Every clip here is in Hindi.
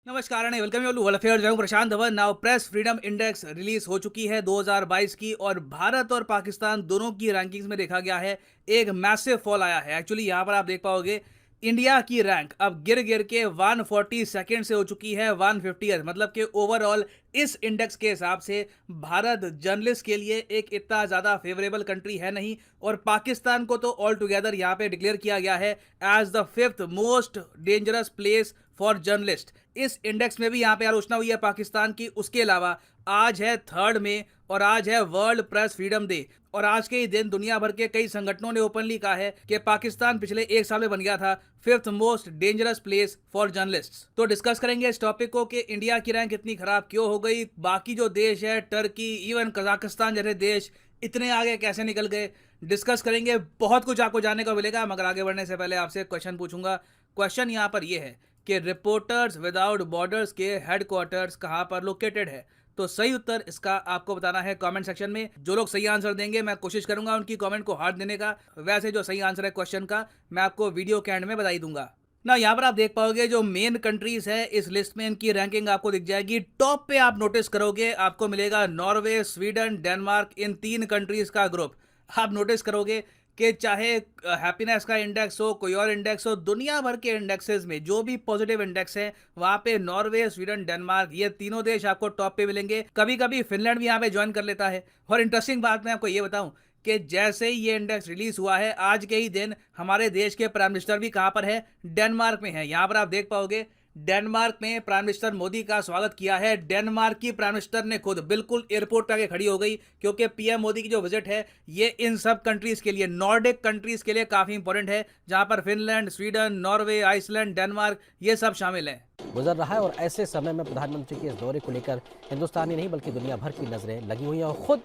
नमस्कार and welcome you all world affairs. मैं हूं Prashant Dhawan. Now press freedom index release हो चुकी है 2022 की, और भारत और पाकिस्तान दोनों की रैंकिंग्स में देखा गया है एक मैसिव फॉल आया है। एक्चुअली यहां पर आप देख पाओगे इंडिया की रैंक अब गिर गिर के 140 सेकेंड से हो चुकी है 150th। मतलब कि ओवरऑल इस इंडेक्स के हिसाब से भारत जर्नलिस्ट के लिए एक इतना ज़्यादा फेवरेबल कंट्री है नहीं, और पाकिस्तान को तो ऑल टुगेदर यहाँ पे डिक्लेयर किया गया है as the 5th most dangerous place for journalist. इस इंडेक्स में भी यहाँ पे आलोचना हुई है पाकिस्तान की। उसके अलावा आज है 3 मई और आज है वर्ल्ड प्रेस फ्रीडम डे, और आज के ही दिन दुनिया भर के कई संगठनों ने ओपनली कहा है कि पाकिस्तान पिछले एक साल में बन गया था 5th most dangerous place for journalists. तो डिस्कस करेंगे इस टॉपिक को कि इंडिया की रैंक इतनी खराब क्यों हो गई, बाकी जो देश है टर्की, इवन कजाकिस्तान जैसे देश इतने आगे कैसे निकल गए। डिस्कस करेंगे, बहुत कुछ आपको जानने को मिलेगा। मगर आगे बढ़ने से पहले आपसे एक क्वेश्चन पूछूंगा। क्वेश्चन यहाँ पर यह है कि रिपोर्टर्स विदाउट बॉर्डर्स के हेडक्वार्टर्स कहां पर लोकेटेड है। तो सही उत्तर इसका आपको बताना है कमेंट सेक्शन में। जो लोग सही आंसर देंगे मैं कोशिश करूंगा उनकी कमेंट को हार्ट देने का। वैसे जो सही आंसर है क्वेश्चन का मैं आपको वीडियो के एंड में बता ही दूंगा ना। यहाँ पर आप देख पाओगे जो मेन कंट्रीज है इस लिस्ट में, इनकी रैंकिंग आपको दिख जाएगी। टॉप पे आप नोटिस करोगे आपको मिलेगा नॉर्वे, स्वीडन, डेनमार्क, इन 3 कंट्रीज का ग्रुप। आप नोटिस करोगे कि चाहे हैप्पीनेस का इंडेक्स हो, कोई और इंडेक्स हो, दुनिया भर के इंडेक्सेस में जो भी पॉजिटिव इंडेक्स है वहां पे नॉर्वे, स्वीडन, डेनमार्क, ये तीनों देश आपको टॉप पे मिलेंगे। कभी कभी फिनलैंड भी यहाँ पे ज्वाइन कर लेता है। और इंटरेस्टिंग बात मैं आपको ये बताऊं कि जैसे ही ये इंडेक्स रिलीज हुआ है आज के ही दिन हमारे देश के प्राइम मिनिस्टर भी कहां पर है, डेनमार्क में है। यहां पर आप देख पाओगे डेनमार्क में प्राइम मिनिस्टर मोदी का स्वागत किया है। डेनमार्क की प्राइम मिनिस्टर ने खुद बिल्कुल एयरपोर्ट पे आके खड़ी हो गई, क्योंकि पीएम मोदी की जो विजिट है ये इन सब कंट्रीज के लिए, नॉर्डिक कंट्रीज के लिए काफी इंपॉर्टेंट है, जहां पर Finland, Sweden, Norway, Iceland, Denmark ये सब शामिल हैं। गुजर रहा है और ऐसे समय में प्रधानमंत्री के इस दौरे को लेकर हिंदुस्तान ही नहीं बल्कि दुनिया भर की नजरें लगी हुई हैं और खुद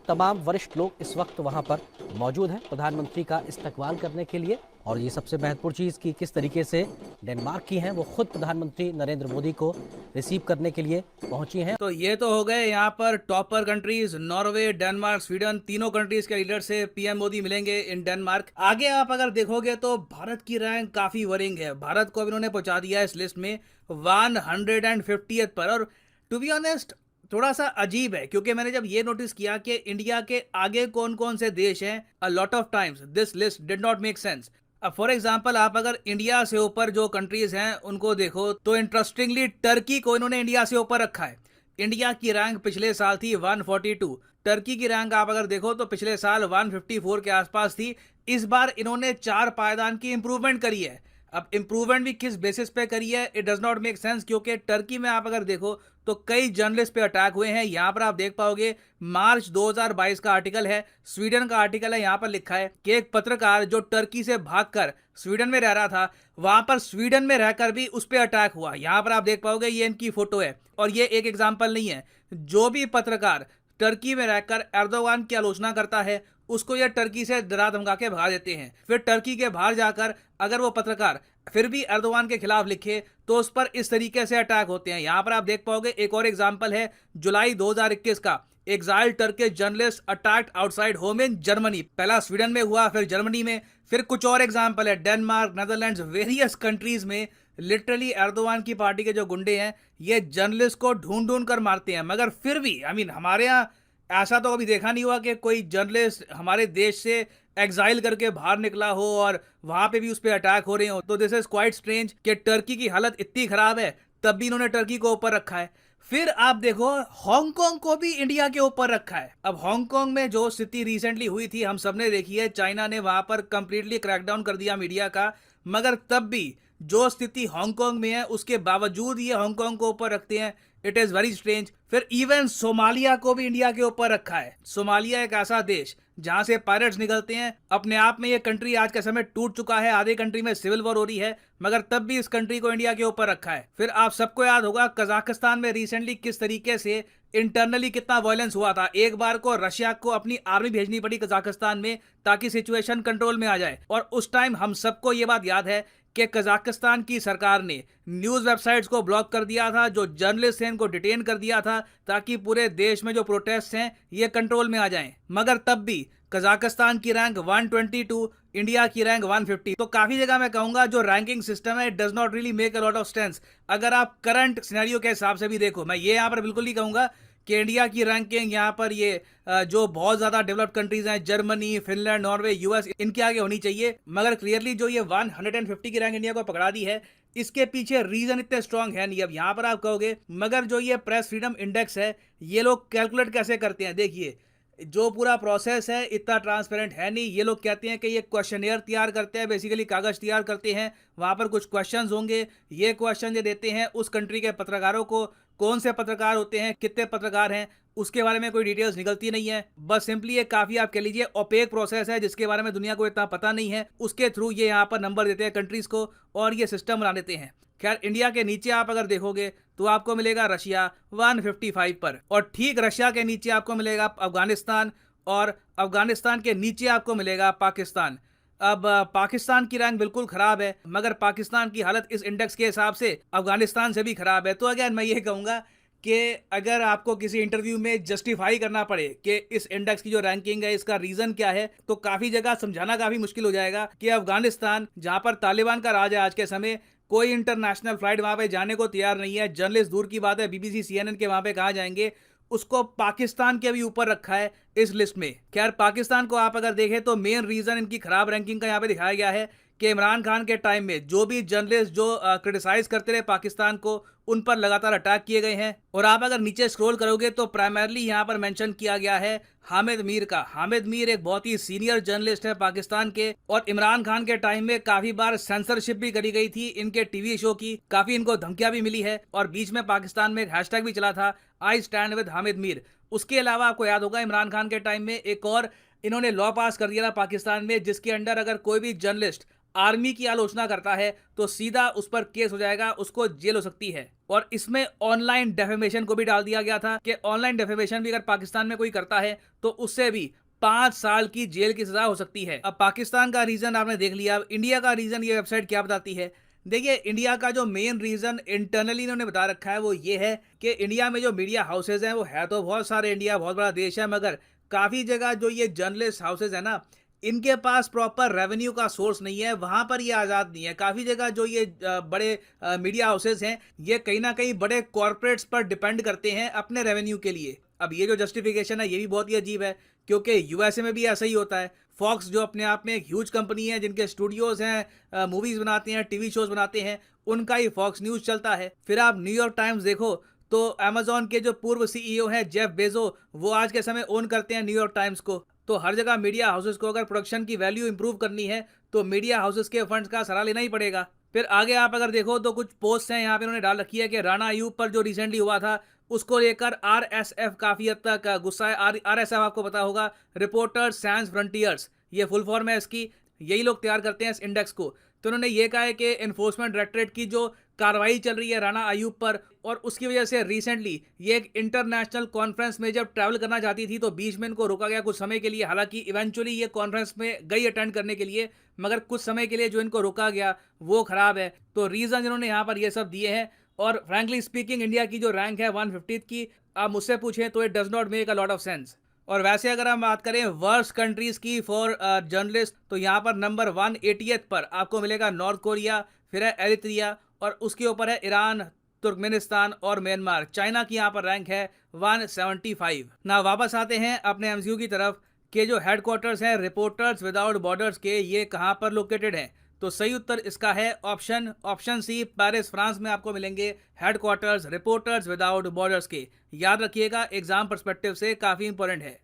तमाम वरिष्ठ लोग इस वक्त वहां पर मौजूद हैं प्रधानमंत्री का इस्तकबाल करने के लिए। और ये सबसे महत्वपूर्ण चीज़ कि किस तरीके से डेनमार्क की हैं वो खुद प्रधानमंत्री नरेंद्र मोदी को रिसीव करने के लिए पहुंची हैं। तो ये तो हो गए यहाँ पर topper countries, Norway, Denmark, Sweden, तीनों कंट्रीज के लीडर से पीएम मोदी मिलेंगे इन डेनमार्क। आगे आप अगर देखोगे तो भारत की रैंक काफी वरिंग है। भारत को अब इन्होंने पहुंचा दिया है इस लिस्ट में 150th पर। और टू बी ऑनेस्ट थोड़ा सा अजीब है, क्योंकि मैंने जब ये नोटिस किया कि इंडिया के आगे कौन कौन से देश हैं, a lot of times this list did not make sense. अब फॉर एग्जाम्पल आप अगर इंडिया से ऊपर जो कंट्रीज हैं उनको देखो तो इंटरेस्टिंगली टर्की को इन्होंने इंडिया से ऊपर रखा है। इंडिया की रैंक पिछले साल थी 142, टर्की की रैंक आप अगर देखो तो पिछले साल 154 के आसपास थी। इस बार इन्होंने 4 पायदान की इंप्रूवमेंट करी है। अब इंप्रूवमेंट भी किस बेसिस पे करी है, it does not make sense, क्योंकि टर्की में आप अगर देखो तो कई जर्नलिस्ट पे अटैक हुए हैं। यहां पर आप देख पाओगे मार्च 2022 का आर्टिकल है, स्वीडन का आर्टिकल है। यहां पर लिखा है कि एक पत्रकार जो टर्की से भागकर स्वीडन में रह रहा था, वहां पर स्वीडन में रहकर भी उस पर अटैक हुआ। यहां पर आप देख पाओगे ये इनकी फोटो है, और ये एक एग्जाम्पल नहीं है। जो भी पत्रकार टर्की में रहकर एर्दोगान की आलोचना करता है उसको ये टर्की से डरा धमका के भगा देते हैं। फिर टर्की के बाहर जाकर अगर वो पत्रकार फिर भी एर्दोगान के खिलाफ लिखे तो उस पर इस तरीके से अटैक होते हैं। यहां पर आप देख पाओगे एक और एग्जाम्पल है जुलाई 2021 का, exile Turkish journalist attacked outside home in Germany. पहला स्वीडन में हुआ, फिर जर्मनी में, फिर कुछ और एग्जाम्पल है डेनमार्क, नेदरलैंड्स, वेरियस कंट्रीज में। लिटरली एर्दोगान की पार्टी के जो गुंडे हैं ये जर्नलिस्ट को ढूंढ ढूंढ कर मारते हैं। मगर फिर भी हमारे यहाँ ऐसा तो कभी देखा नहीं हुआ कि कोई जर्नलिस्ट हमारे देश से एग्जाइल करके बाहर निकला हो और वहां पे भी उस पर अटैक हो रहे हो। तो दिस इज क्वाइट स्ट्रेंज कि टर्की की हालत इतनी खराब है तब भी इन्होंने टर्की को ऊपर रखा है। फिर आप देखो हांगकांग को भी इंडिया के ऊपर रखा है। अब हांगकांग में जो स्थिति रिसेंटली हुई थी हम सबने देखी है, चाइना ने वहां पर कंप्लीटली क्रैकडाउन कर दिया मीडिया का। मगर तब भी जो स्थिति हांगकांग में है उसके बावजूद ये हांगकांग को ऊपर रखते हैं। It is very strange. फिर इवन सोमालिया को भी इंडिया के ऊपर रखा है। सोमालिया एक ऐसा देश जहां से पायरेट्स निकलते हैं। अपने आप में ये कंट्री आज के समय टूट चुका है, आधे कंट्री में सिविल वॉर हो रही है, मगर तब भी इस कंट्री को इंडिया के ऊपर रखा है। फिर आप सबको याद होगा कजाकिस्तान में रिसेंटली किस तरीके से इंटरनली कितना वायलेंस हुआ था। एक बार को रशिया को अपनी आर्मी भेजनी पड़ी कजाकिस्तान में ताकि सिचुएशन कंट्रोल में आ जाए। और उस टाइम हम सबको ये बात याद है कि कजाकिस्तान की सरकार ने न्यूज वेबसाइट्स को ब्लॉक कर दिया था, जो जर्नलिस्ट हैं इनको डिटेन कर दिया था ताकि पूरे देश में जो प्रोटेस्ट हैं ये कंट्रोल में आ जाएं। मगर तब भी कजाकिस्तान की रैंक 122, इंडिया की रैंक 150। तो काफी जगह मैं कहूंगा जो रैंकिंग सिस्टम है does not really make a lot of sense. अगर आप करंट सिनेरियो के हिसाब से भी देखो, मैं ये यहाँ पर बिल्कुल नहीं कहूंगा कि इंडिया की रैंकिंग यहाँ पर ये जो बहुत ज्यादा डेवलप्ड कंट्रीज हैं, जर्मनी, फिनलैंड, नॉर्वे, यूएस, इनके आगे होनी चाहिए, मगर क्लियरली जो ये 150 की रैंक इंडिया को पकड़ा दी है, इसके पीछे रीजन इतने स्ट्रांग है नहीं। अब यहाँ पर आप कहोगे मगर जो ये प्रेस फ्रीडम इंडेक्स है ये लोग कैलकुलेट कैसे करते हैं? देखिए, जो पूरा प्रोसेस है इतना ट्रांसपेरेंट है नहीं। ये लोग कहते हैं कि ये क्वेश्चनियर तैयार करते हैं, बेसिकली कागज तैयार करते हैं, वहां पर कुछ क्वेश्चंस होंगे, ये क्वेश्चन ये देते हैं उस कंट्री के पत्रकारों को। कौन से पत्रकार होते हैं, कितने पत्रकार हैं, उसके बारे में कोई डिटेल्स निकलती नहीं है। बस सिंपली ये काफी आप कह लीजिए ओपेक प्रोसेस है जिसके बारे में दुनिया को इतना पता नहीं है। उसके थ्रू ये यहाँ पर नंबर देते हैं कंट्रीज को और ये सिस्टम बना देते हैं। खैर, इंडिया के नीचे आप अगर देखोगे तो आपको मिलेगा रशिया 155 पर, और ठीक रशिया के नीचे आपको मिलेगा अफगानिस्तान, और अफगानिस्तान के नीचे आपको मिलेगा पाकिस्तान। अब पाकिस्तान की रैंक बिल्कुल खराब है, मगर पाकिस्तान की हालत इस इंडेक्स के हिसाब से अफगानिस्तान से भी खराब है। तो अगर मैं ये कहूँगा कि अगर आपको किसी इंटरव्यू में जस्टिफाई करना पड़े कि इस इंडेक्स की जो रैंकिंग है इसका रीजन क्या है, तो काफी जगह समझाना काफी मुश्किल हो जाएगा कि अफगानिस्तान, जहां पर तालिबान का राज है आज के समय, कोई इंटरनेशनल फ्लाइट वहां पे जाने को तैयार नहीं है। जर्नलिस्ट दूर की बात है, बीबीसी, सीएनएन के वहां पे कहाँ जाएंगे? उसको पाकिस्तान के भी ऊपर रखा है इस लिस्ट में। खैर, पाकिस्तान को आप अगर देखें तो मेन रीजन इनकी खराब रैंकिंग का यहाँ पे दिखाया गया है कि इमरान खान के टाइम में जो भी जर्नलिस्ट जो क्रिटिसाइज करते रहे पाकिस्तान को, उन पर लगातार अटैक किए गए हैं। और आप अगर नीचे स्क्रॉल करोगे तो प्राइमरली यहाँ पर मेंशन किया गया है हामिद मीर का। हामिद मीर एक बहुत ही सीनियर जर्नलिस्ट है पाकिस्तान के, और इमरान खान के टाइम में काफी बार सेंसरशिप भी करी गई थी इनके टीवी शो की, काफी इनको धमकियां भी मिली है, और बीच में पाकिस्तान में एक हैशटैग भी चला था, I stand with Hamid Mir. उसके अलावा आपको याद होगा इमरान खान के टाइम में एक और इन्होंने लॉ पास कर दिया था पाकिस्तान में, जिसके अंडर अगर कोई भी जर्नलिस्ट आर्मी की आलोचना करता है तो सीधा उस पर केस हो जाएगा, उसको जेल हो सकती है। और इसमें ऑनलाइन डेफेमेशन को भी डाल दिया गया था कि ऑनलाइन डेफेमेशन भी अगर पाकिस्तान में कोई करता है तो उससे भी 5 साल की जेल की सजा हो सकती है। अब पाकिस्तान का रीजन आपने देख लिया, अब इंडिया का रीजन ये वेबसाइट क्या बताती है? देखिए, इंडिया का जो मेन रीजन इंटरनली इन्होंने बता रखा है वो ये है कि इंडिया में जो मीडिया हाउसेज हैं वो है तो बहुत सारे, इंडिया बहुत बड़ा देश है, मगर काफी जगह जो ये जर्नलिस्ट हाउसेज है ना, इनके पास प्रॉपर रेवेन्यू का सोर्स नहीं है, वहां पर ये आज़ाद नहीं है। काफ़ी जगह जो ये बड़े मीडिया हाउसेज हैं ये कहीं ना कहीं बड़े कॉरपोरेट्स पर डिपेंड करते हैं अपने रेवेन्यू के लिए। अब ये जो जस्टिफिकेशन है ये भी बहुत ही अजीब है, क्योंकि यूएसए में भी ऐसा ही होता है। फॉक्स जो अपने आप में एक ह्यूज कंपनी है, जिनके स्टूडियोज हैं, मूवीज बनाते हैं, टीवी शोज बनाते हैं, उनका ही फॉक्स न्यूज़ चलता है। फिर आप न्यूयॉर्क टाइम्स देखो तो अमेजोन के जो पूर्व सीईओ हैं जेफ बेजो, वो आज के समय ओन करते हैं न्यूयॉर्क टाइम्स को। तो हर जगह मीडिया हाउसेस को अगर प्रोडक्शन की वैल्यू इंप्रूव करनी है तो मीडिया हाउसेस के फंड्स का सहारा लेना ही पड़ेगा। फिर आगे आप अगर देखो तो कुछ पोस्ट हैं यहाँ पे उन्होंने डाल रखी है कि राणा अयूब पर जो रिसेंटली हुआ था उसको लेकर आरएसएफ काफी हद तक गुस्सा है। आरएसएफ आपको पता होगा, रिपोर्टर्स सैंस फ्रंटियर्स, ये फुल फॉर्म है इसकी, यही लोग तैयार करते हैं इस इंडेक्स को। तो उन्होंने ये कहा है कि एनफोर्समेंट डायरेक्टरेट की जो कार्रवाई चल रही है राणा अयूब पर, और उसकी वजह से रिसेंटली ये एक इंटरनेशनल कॉन्फ्रेंस में जब ट्रैवल करना चाहती थी तो बीच में इनको रोका गया कुछ समय के लिए। हालांकि इवेंचुअली ये कॉन्फ्रेंस में गई अटेंड करने के लिए, मगर कुछ समय के लिए जो इनको रोका गया वो खराब है। तो रीजन इन्होंने यहाँ पर ये सब दिए हैं। और फ्रैंकली स्पीकिंग इंडिया की जो रैंक है 150 की, आप मुझसे पूछें तो it does not make a lot of sense. और वैसे अगर हम बात करें वर्स्ट कंट्रीज की फॉर जर्नलिस्ट, तो यहाँ पर नंबर 180th पर आपको मिलेगा नॉर्थ कोरिया, फिर है एरित्रिया, और उसके ऊपर है ईरान, तुर्कमेनिस्तान और म्यांमार। चाइना की यहाँ पर रैंक है 175। ना वापस आते हैं अपने एमसीक्यू की तरफ कि जो हेडक्वार्टर्स हैं रिपोर्टर्स विदाउट बॉर्डर्स के, ये कहाँ पर लोकेटेड हैं? तो सही उत्तर इसका है ऑप्शन सी, पेरिस फ्रांस में आपको मिलेंगे हेडक्वार्टर्स रिपोर्टर्स विदाउट बॉर्डर्स के। याद रखिएगा, एग्जाम पर्सपेक्टिव से काफी इंपॉर्टेंट है।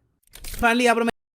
फाइनली यहाँ पर